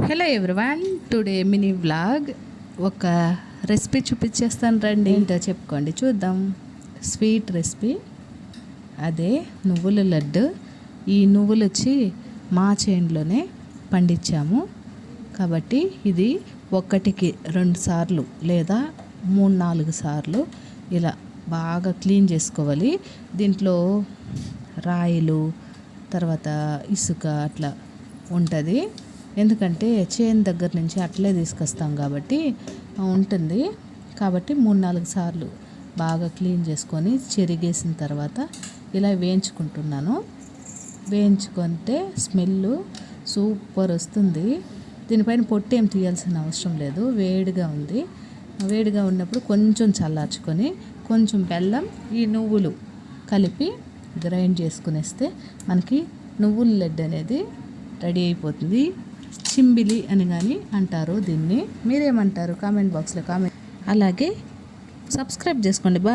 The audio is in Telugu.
Hello everyone, today mini vlog ఒక రెసిపీ చూపించేస్తాను రండి. ఏంటో చెప్పుకోండి చూద్దాం. స్వీట్ రెసిపీ, అదే నువ్వుల లడ్డు. ఈ నువ్వులు వచ్చి మా చేనులోనే పండించాము కాబట్టి ఇది ఒకటికి 2 సార్లు లేదా 3-4 సార్లు ఇలా బాగా క్లీన్ చేసుకోవాలి. దీంట్లో రాయిలు తర్వాత ఇసుక అట్లా ఉంటుంది. ఎందుకంటే చేను దగ్గర నుంచి అట్లే తీసుకొస్తాం కాబట్టి ఉంటుంది. కాబట్టి 3-4 సార్లు బాగా క్లీన్ చేసుకొని చెరిగేసిన తర్వాత ఇలా వేయించుకుంటున్నాను. వేయించుకుంటే స్మెల్ సూపర్ వస్తుంది. దీనిపైన పొట్టు ఏం తీయాల్సిన అవసరం లేదు. వేడిగా ఉంది. వేడిగా ఉన్నప్పుడు కొంచెం చల్లార్చుకొని కొంచెం బెల్లం, ఈ నువ్వులు కలిపి గ్రైండ్ చేసుకునేస్తే మనకి నువ్వుల లడ్డు అనేది రెడీ అయిపోతుంది. చింబిలి అని కానీ అంటారు దీన్ని. మీరేమంటారు? కామెంట్ బాక్స్లో కామెంట్. అలాగే సబ్స్క్రైబ్ చేసుకోండి.